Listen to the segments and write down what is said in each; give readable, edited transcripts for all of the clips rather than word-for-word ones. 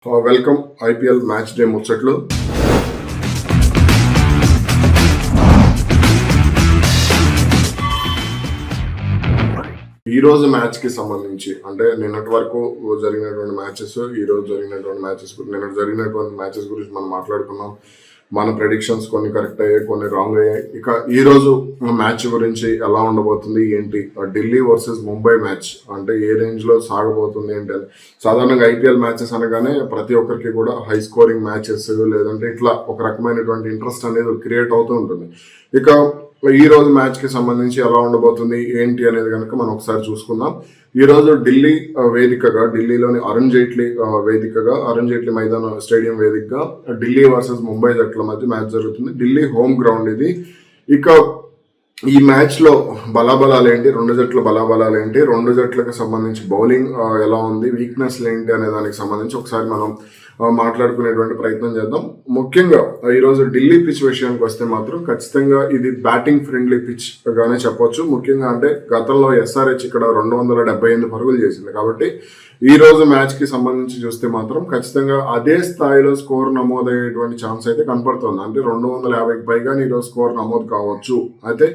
Welcome IPL match day ముచ్చట్లు. ఈ రోజు మ్యాచ్ కి సంబంధించి అంటే నిన్నటి వరకు జరిగినటువంటి మ్యాచెస్, ఈ రోజు జరిగినటువంటి మ్యాచెస్, నిన్నటి జరిగినటువంటి మ్యాచెస్ గురించి మనం మాట్లాడుకున్నాం. మన ప్రెడిక్షన్స్ కొన్ని కరెక్ట్ అయ్యాయి, కొన్ని రాంగ్ అయ్యాయి. ఇక ఈ రోజు మ్యాచ్ గురించి ఎలా ఉండబోతుంది ఏంటి, ఢిల్లీ వర్సెస్ ముంబై మ్యాచ్ అంటే ఏ రేంజ్ లో సాగబోతుంది ఏంటి అని. సాధారణంగా ఐపీఎల్ మ్యాచెస్ అనగానే ప్రతి ఒక్కరికి కూడా హై స్కోరింగ్ మ్యాచెస్ లేదంటే ఇట్లా ఒక రకమైనటువంటి ఇంట్రెస్ట్ అనేది క్రియేట్ అవుతూ ఉంటుంది. ఇక ఈ రోజు మ్యాచ్ కి సంబంధించి ఎలా ఉండబోతుంది ఏంటి అనేది కనుక మనం ఒకసారి చూసుకుందాం. ఈ రోజు ఢిల్లీ వేదికగా, ఢిల్లీలోని అరుణ్ జైట్లీ మైదాన స్టేడియం వేదికగా ఢిల్లీ వర్సెస్ ముంబై జట్ల మధ్య మ్యాచ్ జరుగుతుంది. ఢిల్లీ హోమ్ గ్రౌండ్ ఇది. ఇక ఈ మ్యాచ్ లో బలాబలాలు ఏంటి, రెండు జట్ల బలాబలాలు ఏంటి, రెండు జట్లకు సంబంధించి బౌలింగ్ ఎలా ఉంది, వీక్నెస్లు ఏంటి అనే దానికి సంబంధించి ఒకసారి మనం మాట్లాడుకునేటువంటి ప్రయత్నం చేద్దాం. ముఖ్యంగా ఈరోజు ఢిల్లీ పిచ్ విషయానికి వస్తే మాత్రం ఖచ్చితంగా ఇది బ్యాటింగ్ ఫ్రెండ్లీ పిచ్ గానే చెప్పొచ్చు. ముఖ్యంగా అంటే గతంలో ఎస్ఆర్హెచ్ ఇక్కడ 278 పరుగులు చేసింది. కాబట్టి ఈ రోజు మ్యాచ్ కి సంబంధించి చూస్తే మాత్రం ఖచ్చితంగా అదే స్థాయిలో స్కోర్ నమోదయ్యేటువంటి ఛాన్స్ అయితే కనపడుతుంది. అంటే 250కి పైగా ఈరోజు స్కోర్ నమోదు కావచ్చు. అయితే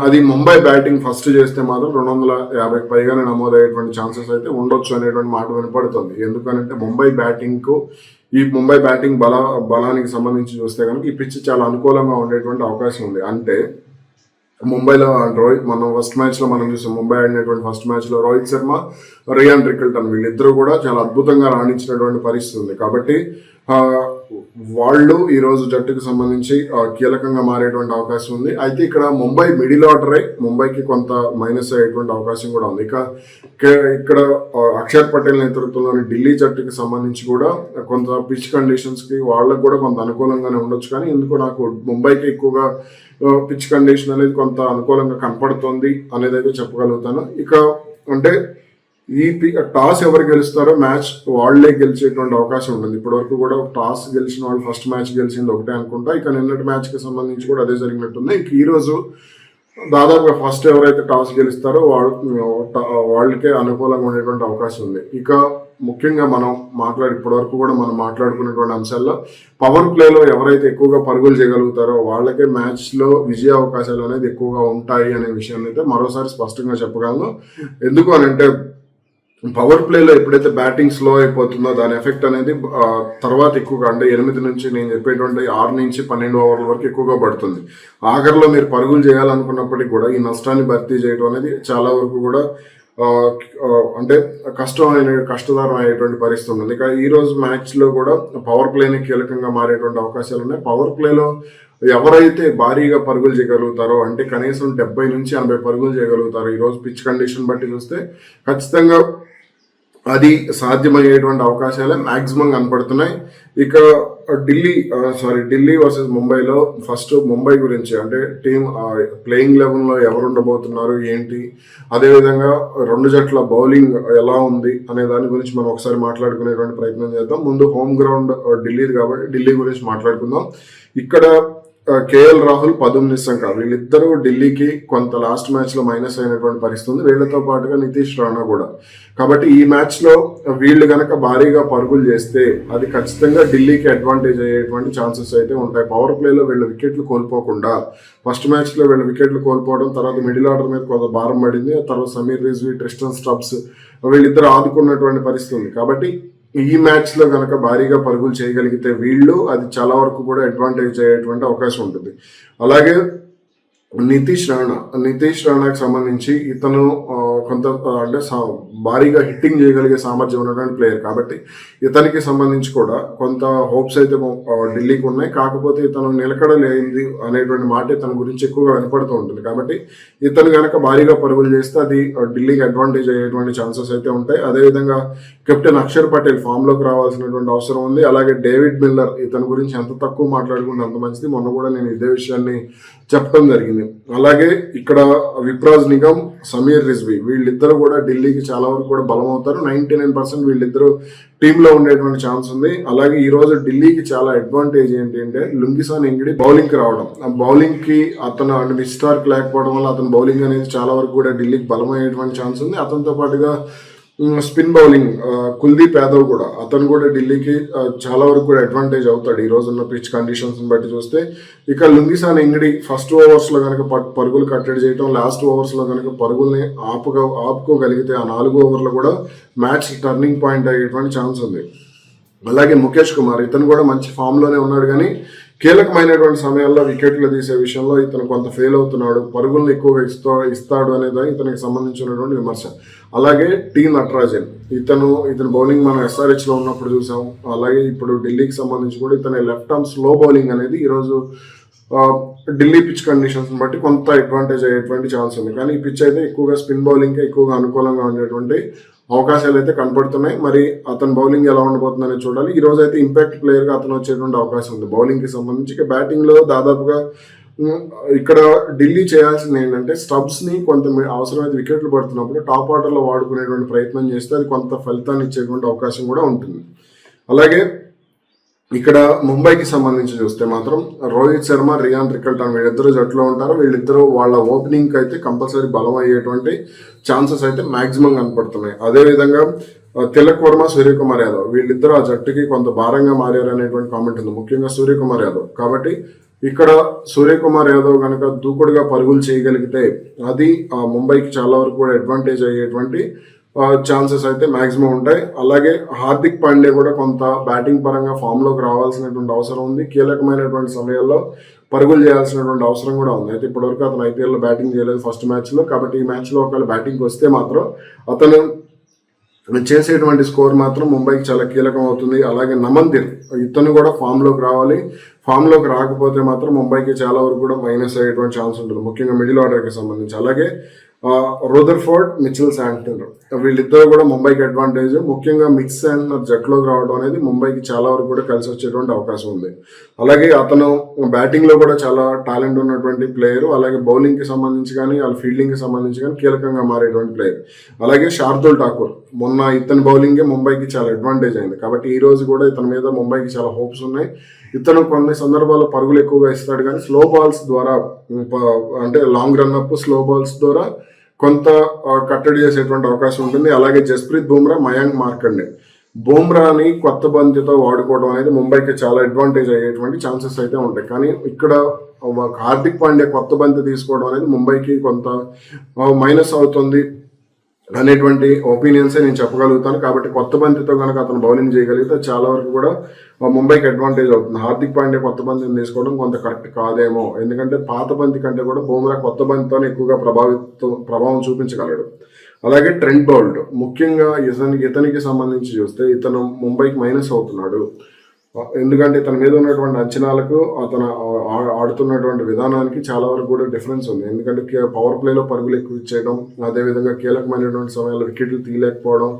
అది ముంబై బ్యాటింగ్ ఫస్ట్ చేస్తే మాత్రం 250కి పైగానే నమోదయ్యేటువంటి ఛాన్సెస్ అయితే ఉండొచ్చు అనేటువంటి మాట వినపడుతుంది. ఎందుకనంటే ముంబై బ్యాటింగ్ బలానికి సంబంధించి చూస్తే కనుక ఈ పిచ్ చాలా అనుకూలంగా ఉండేటువంటి అవకాశం ఉంది. అంటే ముంబైలో మనం ఫస్ట్ మ్యాచ్ లో మనం చూసాం, ముంబై ఆడినటువంటి ఫస్ట్ మ్యాచ్ లో రోహిత్ శర్మ, రియాన్ ట్రికిల్టన్ వీళ్ళిద్దరూ కూడా చాలా అద్భుతంగా రాణించినటువంటి పరిస్థితి ఉంది. కాబట్టి వాళ్ళు ఈ రోజు జట్టుకు సంబంధించి కీలకంగా మారేటువంటి అవకాశం ఉంది. అయితే ఇక్కడ ముంబై మిడిల్ ఆర్డర్ ముంబైకి కొంత మైనస్ అయ్యేటువంటి అవకాశం కూడా ఉంది. ఇక్కడ అక్షర్ పటేల్ నేతృత్వంలోని ఢిల్లీ జట్టుకి సంబంధించి కూడా కొంత పిచ్ కండిషన్స్ కి వాళ్ళకు కూడా కొంత అనుకూలంగానే ఉండొచ్చు. కానీ ఎందుకు నాకు ముంబైకి ఎక్కువగా పిచ్ కండిషన్ అనేది కొంత అనుకూలంగా కనపడుతుంది అనేది అయితే చెప్పగలుగుతాను. ఇక అంటే ఈ టాస్ ఎవరు గెలుస్తారో మ్యాచ్ వాళ్లే గెలిచేటువంటి అవకాశం ఉంటుంది. ఇప్పటి వరకు కూడా టాస్ గెలిచిన వాళ్ళు ఫస్ట్ మ్యాచ్ గెలిచింది ఒకటే అనుకుంటా. ఇక నిన్నటి మ్యాచ్ కి సంబంధించి కూడా అదే జరిగినట్టుంది. ఇంక ఈ రోజు దాదాపుగా ఫస్ట్ ఎవరైతే టాస్ గెలుస్తారో వాళ్ళకే అనుకూలంగా ఉండేటువంటి అవకాశం ఉంది. ఇక ముఖ్యంగా ఇప్పటి వరకు కూడా మనం మాట్లాడుకున్నటువంటి అంశాల్లో పవర్ ప్లేలో ఎవరైతే ఎక్కువగా పరుగులు చేయగలుగుతారో వాళ్ళకే మ్యాచ్ లో విజయ అవకాశాలు అనేది ఎక్కువగా ఉంటాయి అనే విషయాన్ని అయితే మరోసారి స్పష్టంగా చెప్పగలను. ఎందుకు అనంటే పవర్ ప్లేలో ఎప్పుడైతే బ్యాటింగ్ స్లో అయిపోతుందో దాని ఎఫెక్ట్ అనేది తర్వాత ఎక్కువగా అంటే 8 నుంచి నేను చెప్పేటువంటి 6 నుంచి 12 ఓవర్ల వరకు ఎక్కువగా పడుతుంది. ఆఖరిలో మీరు పరుగులు చేయాలనుకున్నప్పటికీ కూడా ఈ నష్టాన్ని భర్తీ చేయడం అనేది చాలా వరకు కూడా అంటే కష్టతరం అయ్యేటువంటి పరిస్థితి ఉంది. ఇక ఈ రోజు మ్యాచ్ లో కూడా పవర్ ప్లేని కీలకంగా మారేటువంటి అవకాశాలు ఉన్నాయి. పవర్ ప్లేలో ఎవరైతే భారీగా పరుగులు చేయగలుగుతారో అంటే కనీసం 70 నుంచి 80 పరుగులు చేయగలుగుతారో ఈ రోజు పిచ్ కండిషన్ బట్టి చూస్తే ఖచ్చితంగా అది సాధ్యమయ్యేటువంటి అవకాశాలే మాక్సిమం కనపడుతున్నాయి. ఇక ఢిల్లీ వర్సెస్ ముంబైలో ఫస్ట్ ముంబై గురించి అంటే టీం ప్లేయింగ్ లెవెల్లో ఎవరు ఉండబోతున్నారు ఏంటి, అదేవిధంగా రెండు జట్ల బౌలింగ్ ఎలా ఉంది అనే దాని గురించి మనం ఒకసారి మాట్లాడుకునేటువంటి ప్రయత్నం చేద్దాం. ముందు హోమ్ గ్రౌండ్ ఢిల్లీది కాబట్టి ఢిల్లీ గురించి మాట్లాడుకుందాం. ఇక్కడ కేఎల్ రాహుల్, పదుమ్ నిస్సంక వీళ్ళిద్దరూ ఢిల్లీకి కొంత లాస్ట్ మ్యాచ్ లో మైనస్ అయినటువంటి పరిస్థితి ఉంది. వీళ్ళతో పాటుగా నితీష్ రాణా కూడా. కాబట్టి ఈ మ్యాచ్ లో వీళ్ళు గనక భారీగా పరుగులు చేస్తే అది ఖచ్చితంగా ఢిల్లీకి అడ్వాంటేజ్ అయ్యేటువంటి ఛాన్సెస్ అయితే ఉంటాయి. పవర్ ప్లేలో వీళ్ళ వికెట్లు కోల్పోకుండా ఫస్ట్ మ్యాచ్ లో వీళ్ళ వికెట్లు కోల్పోవడం, తర్వాత మిడిల్ ఆర్డర్ మీద కొంత భారం పడింది. తర్వాత సమీర్ రిజ్వీ, ట్రిస్టన్ స్టబ్స్ వీళ్ళిద్దరు ఆదుకున్నటువంటి పరిస్థితి ఉంది. కాబట్టి ఈ మ్యాచ్ లో కనుక భారీగా పరుగులు చేయగలిగితే వీళ్ళు అది చాలా వరకు కూడా అడ్వాంటేజ్ అయ్యేటువంటి అవకాశం ఉంటుంది. అలాగే నితీష్ రాణాకి సంబంధించి ఇతను కొంత అంటే భారీగా హిట్టింగ్ చేయగలిగే సామర్థ్యం ఉన్నటువంటి ప్లేయర్. కాబట్టి ఇతనికి సంబంధించి కూడా కొంత హోప్స్ అయితే ఢిల్లీకి ఉన్నాయి. కాకపోతే ఇతను నిలకడలేంది అనేటువంటి మాట ఇతని గురించి ఎక్కువగా వినపడుతూ ఉంటుంది. కాబట్టి ఇతను కనుక భారీగా పరుగులు చేస్తే అది ఢిల్లీకి అడ్వాంటేజ్ అయ్యేటువంటి ఛాన్సెస్ అయితే ఉంటాయి. అదేవిధంగా కెప్టెన్ అక్షర్ పటేల్ ఫామ్ లోకి రావాల్సినటువంటి అవసరం ఉంది. అలాగే డేవిడ్ మిల్లర్, ఇతని గురించి ఎంత తక్కువ మాట్లాడుకుంటే అంత మంచిది. మొన్న కూడా నేను ఇదే విషయాన్ని చెప్పడం జరిగింది. అలాగే ఇక్కడ విప్రాజ్ నిగమ్, సమీర్ రిజ్వీ వీళ్ళిద్దరూ కూడా ఢిల్లీకి చాలా వరకు కూడా బలం అవుతారు. 99% వీళ్ళిద్దరూ టీంలో ఉండేటువంటి ఛాన్స్ ఉంది. అలాగే ఈ రోజు ఢిల్లీకి చాలా అడ్వాంటేజ్ ఏంటి అంటే లుంగిసాన్ ఎంగిడి బౌలింగ్ కి రావడం, ఆ బౌలింగ్ కి అతను విస్టార్క్ లేకపోవడం వల్ల అతను బౌలింగ్ అనేది చాలా వరకు కూడా ఢిల్లీకి బలమయ్యేటువంటి ఛాన్స్ ఉంది. అతనితో పాటుగా స్పిన్ బౌలింగ్ కుల్దీప్ యాదవ్ కూడా అతను కూడా ఢిల్లీకి చాలా వరకు కూడా అడ్వాంటేజ్ అవుతాడు ఈ రోజున్న పిచ్ కండిషన్స్ బట్టి చూస్తే. ఇక లుంగిసాన్ ఎంగిడి ఫస్ట్ ఓవర్స్లో కనుక పరుగులు కట్టడి చేయడం, లాస్ట్ ఓవర్స్లో కనుక పరుగుల్ని ఆపుకోగలిగితే ఆ 4 ఓవర్లు కూడా మ్యాచ్ టర్నింగ్ పాయింట్ అయ్యేటువంటి ఛాన్స్ ఉంది. అలాగే ముఖేష్ కుమార్ ఇతను కూడా మంచి ఫామ్లోనే ఉన్నాడు, కానీ కీలకమైనటువంటి సమయాల్లో వికెట్లు తీసే విషయంలో ఇతను కొంత ఫెయిల్ అవుతున్నాడు, పరుగులను ఎక్కువగా ఇస్తాడు అనేది ఇతనికి సంబంధించినటువంటి విమర్శ. అలాగే టీ నటరాజన్ ఇతను బౌలింగ్ మనం ఎస్ఆర్హెచ్లో ఉన్నప్పుడు చూసాం. అలాగే ఇప్పుడు ఢిల్లీకి సంబంధించి కూడా ఇతని లెఫ్ట్ ఆర్మ్ స్లో బౌలింగ్ అనేది ఈరోజు ఢిల్లీ పిచ్ కండిషన్స్ బట్టి కొంత అడ్వాంటేజ్ అయ్యేటువంటి ఛాన్స్ ఉంది. కానీ ఈ పిచ్ అయితే ఎక్కువగా స్పిన్ బౌలింగ్కి ఎక్కువగా అనుకూలంగా ఉండేటువంటి అవకాశాలు అయితే కనపడుతున్నాయి. మరి అతను బౌలింగ్ ఎలా ఉండబోతుందని చూడాలి. ఈ రోజు అయితే ఇంపాక్ట్ ప్లేయర్గా అతను వచ్చేటువంటి అవకాశం ఉంది బౌలింగ్కి సంబంధించి. ఇక బ్యాటింగ్లో దాదాపుగా ఇక్కడ ఢిల్లీ చేయాల్సింది ఏంటంటే స్టబ్స్ని కొంత అవసరమైతే వికెట్లు పడుతున్నప్పుడు టాప్ ఆర్డర్లో వాడుకునేటువంటి ప్రయత్నం చేస్తే అది కొంత ఫలితాన్ని ఇచ్చేటువంటి అవకాశం కూడా ఉంటుంది. అలాగే ఇక్కడ ముంబైకి సంబంధించి చూస్తే మాత్రం రోహిత్ శర్మ, రియాన్ రికల్టన్ వీళ్ళిద్దరూ జట్టులో ఉంటారు. వీళ్ళిద్దరూ వాళ్ళ ఓపెనింగ్ అయితే కంపల్సరీ బలం అయ్యేటువంటి ఛాన్సెస్ అయితే మాక్సిమం కనపడుతున్నాయి. అదేవిధంగా తిలక్ వర్మ, సూర్యకుమార్ యాదవ్ వీళ్ళిద్దరూ ఆ జట్టుకి కొంత భారంగా మారారు అనేటువంటి కామెంట్ ఉంది, ముఖ్యంగా సూర్యకుమార్ యాదవ్. కాబట్టి ఇక్కడ సూర్యకుమార్ యాదవ్ కనుక దూకుడుగా పరుగులు చేయగలిగితే అది ముంబైకి చాలా వరకు కూడా అడ్వాంటేజ్ అయ్యేటువంటి ఛాన్సెస్ అయితే మాక్సిమం ఉంటాయి. అలాగే హార్దిక్ పాండే కూడా కొంత బ్యాటింగ్ పరంగా ఫామ్లోకి రావాల్సినటువంటి అవసరం ఉంది. కీలకమైనటువంటి సమయాల్లో పరుగులు చేయాల్సినటువంటి అవసరం కూడా ఉంది. అయితే ఇప్పటివరకు అతను ఐపీఎల్లో బ్యాటింగ్ చేయలేదు ఫస్ట్ మ్యాచ్లో. కాబట్టి ఈ మ్యాచ్లో ఒకవేళ బ్యాటింగ్కి వస్తే మాత్రం అతను చేసేటువంటి స్కోర్ మాత్రం ముంబైకి చాలా కీలకం అవుతుంది. అలాగే నమందిర్ ఇతను కూడా ఫామ్లోకి రావాలి. ఫామ్లోకి రాకపోతే మాత్రం ముంబైకి చాలా వరకు కూడా మైనస్ అయ్యేటువంటి ఛాన్స్ ఉంటుంది, ముఖ్యంగా మిడిల్ ఆర్డర్కి సంబంధించి. అలాగే రూదర్ఫోర్డ్, మిచెల్ శాంట్నర్ వీళ్ళిద్దరూ కూడా ముంబైకి అడ్వాంటేజ్. ముఖ్యంగా మిచ్ శాంట్నర్ జట్లోకి రావడం అనేది ముంబైకి చాలా వరకు కూడా కలిసి వచ్చేటువంటి అవకాశం ఉంది. అలాగే అతను బ్యాటింగ్లో కూడా చాలా టాలెంట్ ఉన్నటువంటి ప్లేయర్. అలాగే బౌలింగ్కి సంబంధించి కానీ వాళ్ళ ఫీల్డింగ్కి సంబంధించి కానీ కీలకంగా మారేటువంటి ప్లేయర్. అలాగే శార్దుల్ ఠాకూర్ మొన్న ఇతని బౌలింగే ముంబైకి చాలా అడ్వాంటేజ్ అయింది. కాబట్టి ఈ రోజు కూడా ఇతని మీద ముంబైకి చాలా హోప్స్ ఉన్నాయి. ఇతను కొన్ని సందర్భాల్లో పరుగులు ఎక్కువగా ఇస్తాడు, కానీ స్లో బాల్స్ ద్వారా అంటే long run up slow balls ద్వారా కొంత కట్టడి చేసేటువంటి అవకాశం ఉంటుంది. అలాగే జస్ప్రీత్ బుమ్రా, మయాంక్ మార్కండే బుమ్రాని కొత్త బంతితో వాడుకోవడం అనేది ముంబైకి చాలా అడ్వాంటేజ్ అయ్యేటువంటి ఛాన్సెస్ అయితే ఉంటాయి. కానీ ఇక్కడ హార్దిక్ పాండ్యా కొత్త బంతి తీసుకోవడం అనేది ముంబైకి కొంత మైనస్ అవుతుంది అనేటువంటి ఒపీనియన్సే నేను చెప్పగలుగుతాను. కాబట్టి కొత్త బంతితో కనుక అతను బౌలింగ్ చేయగలిగితే చాలా వరకు కూడా ముంబైకి అడ్వాంటేజ్ అవుతుంది. హార్దిక్ పాండ్యా కొత్త బంతిని తీసుకోవడం కొంత కరెక్ట్ కాదేమో, ఎందుకంటే పాత బంతి కంటే కూడా బుమ్రా కొత్త బంతితోనే ఎక్కువగా ప్రభావం చూపించగలడు. అలాగే ట్రెంట్ బౌల్ట్ ముఖ్యంగా ఇతనికి సంబంధించి చూస్తే ఇతను ముంబైకి మైనస్ అవుతున్నాడు. ఎందుకంటే ఇతని మీద ఉన్నటువంటి అంచనాలకు అతను ఆడుతున్నటువంటి విధానానికి చాలా వరకు కూడా డిఫరెన్స్ ఉంది. ఎందుకంటే పవర్ ప్లేలో పరుగులు ఎక్కువ ఇచ్చేయడం, అదేవిధంగా కీలకమైనటువంటి సమయాల్లో వికెట్లు తీయలేకపోవడం,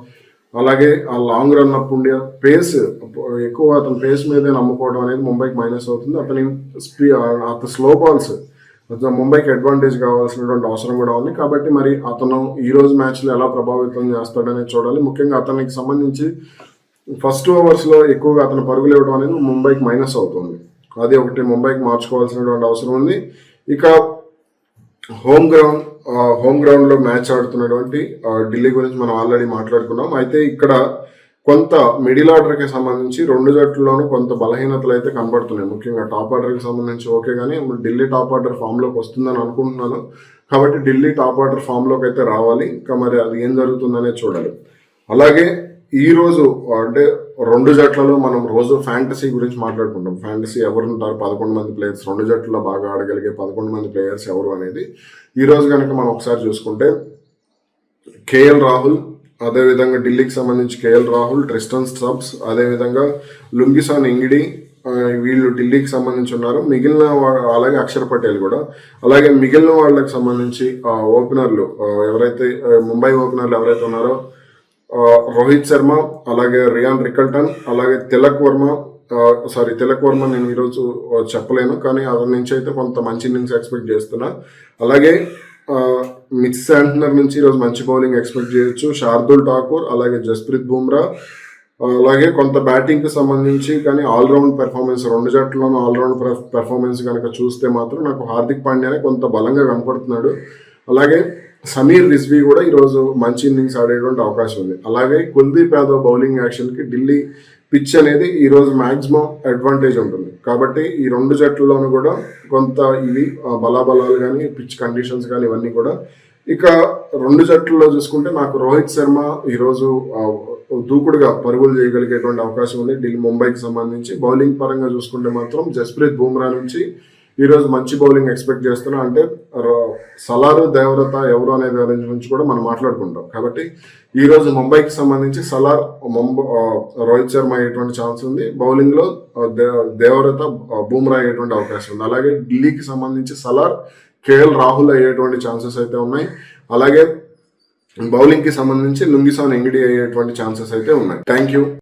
అలాగే ఆ లాంగ్ రన్ అప్ ఉండే పేస్ ఎక్కువ అతని పేస్ మీదే నమ్ముకోవడం అనేది ముంబైకి మైనస్ అవుతుంది. అతని స్లో బాల్స్ ముంబైకి అడ్వాంటేజ్ కావాల్సినటువంటి అవసరం కూడా ఉంది. కాబట్టి మరి అతను ఈ రోజు మ్యాచ్లో ఎలా ప్రభావితం చేస్తాడనేది చూడాలి. ముఖ్యంగా అతనికి సంబంధించి ఫస్ట్ ఓవర్స్లో ఎక్కువగా అతను పరుగులు ఇవ్వడం అనేది ముంబైకి మైనస్ అవుతుంది. అది ఒకటి ముంబైకి మార్చుకోవాల్సినటువంటి అవసరం ఉంది. ఇక హోమ్ గ్రౌండ్లో మ్యాచ్ ఆడుతున్నటువంటి ఢిల్లీ గురించి మనం ఆల్రెడీ మాట్లాడుకున్నాం. అయితే ఇక్కడ కొంత మిడిల్ ఆర్డర్కి సంబంధించి రెండు జట్లలోనూ కొంత బలహీనతలు అయితే కనబడుతున్నాయి. ముఖ్యంగా టాప్ ఆర్డర్కి సంబంధించి ఓకే, కానీ ఢిల్లీ టాప్ ఆర్డర్ ఫామ్లోకి వస్తుందని అనుకుంటున్నాను. కాబట్టి ఢిల్లీ టాప్ ఆర్డర్ ఫామ్లోకి అయితే రావాలి. ఇంకా మరి అది ఏం జరుగుతుందనేది చూడాలి. అలాగే ఈ రోజు అంటే రెండు జట్లలో మనం రోజు ఫ్యాంటసీ గురించి మాట్లాడుకుంటాం. ఫ్యాంటసీ ఎవరు ఉంటారు, 11 మంది ప్లేయర్స్, రెండు జట్లలో బాగా ఆడగలిగే 11 మంది ప్లేయర్స్ ఎవరు అనేది ఈ రోజు కనుక మనం ఒకసారి చూసుకుంటే కేఎల్ రాహుల్, అదేవిధంగా ఢిల్లీకి సంబంధించి కేఎల్ రాహుల్, ట్రిస్టన్ స్టబ్స్, అదేవిధంగా లుంగిసాన్ ఎంగిడి వీళ్ళు ఢిల్లీకి సంబంధించి ఉన్నారు. మిగిలిన అలాగే అక్షర్ పటేల్ కూడా. అలాగే మిగిలిన వాళ్ళకి సంబంధించి ఓపెనర్లు ఎవరైతే ముంబై ఓపెనర్లు ఎవరైతే ఉన్నారో రోహిత్ శర్మ, అలాగే రియాన్ రికల్టన్, అలాగే తిలక్ వర్మ నేను ఈరోజు చెప్పలేను, కానీ అతని నుంచి అయితే కొంత మంచి ఇన్నింగ్స్ ఎక్స్పెక్ట్ చేస్తున్నా. అలాగే మిచ్ శాంట్నర్ నుంచి ఈరోజు మంచి బౌలింగ్ ఎక్స్పెక్ట్ చేయొచ్చు. శార్దుల్ ఠాకూర్, అలాగే జస్ప్రీత్ బుమ్రా, అలాగే కొంత బ్యాటింగ్కి సంబంధించి కానీ ఆల్రౌండ్ పెర్ఫార్మెన్స్ రెండు జట్లలోనూ ఆల్రౌండ్ పెర్ఫార్మెన్స్ కనుక చూస్తే మాత్రం నాకు హార్దిక్ పాండ్యానే కొంత బలంగా కనపడుతున్నాడు. అలాగే సమీర్ రిజ్వీ కూడా ఈరోజు మంచి ఇన్నింగ్స్ ఆడేటువంటి అవకాశం ఉంది. అలాగే కుల్దీప్ యాదవ్ బౌలింగ్ యాక్షన్ కి ఢిల్లీ పిచ్ అనేది ఈ రోజు మాక్సిమం అడ్వాంటేజ్ ఉంటుంది. కాబట్టి ఈ రెండు జట్లలోనూ కూడా కొంత ఇవి బలాబలాలు కానీ పిచ్ కండిషన్స్ కానీ ఇవన్నీ కూడా. ఇక రెండు జట్లలో చూసుకుంటే నాకు రోహిత్ శర్మ ఈరోజు దూకుడుగా పరుగులు చేయగలిగేటువంటి అవకాశం ఉంది ఢిల్లీ ముంబైకి సంబంధించి. బౌలింగ్ పరంగా చూసుకుంటే మాత్రం జస్ప్రీత్ బుమ్రా నుంచి ఈరోజు మంచి బౌలింగ్ ఎక్స్పెక్ట్ చేస్తున్నా. అంటే సలారు దేవరత ఎవరు అనే దాని గురించి కూడా మనం మాట్లాడుకుంటాం. కాబట్టి ఈ రోజు ముంబైకి సంబంధించి సలార్ రోహిత్ శర్మ అయ్యేటువంటి ఛాన్స్ ఉంది. బౌలింగ్ లో దేవరత బుమ్రా అయ్యేటువంటి అవకాశం ఉంది. అలాగే ఢిల్లీకి సంబంధించి సలార్ కేఎల్ రాహుల్ అయ్యేటువంటి ఛాన్సెస్ అయితే ఉన్నాయి. అలాగే బౌలింగ్ కి సంబంధించి లుంగిసాన్ ఎంగిడి అయ్యేటువంటి ఛాన్సెస్ అయితే ఉన్నాయి. Thank you.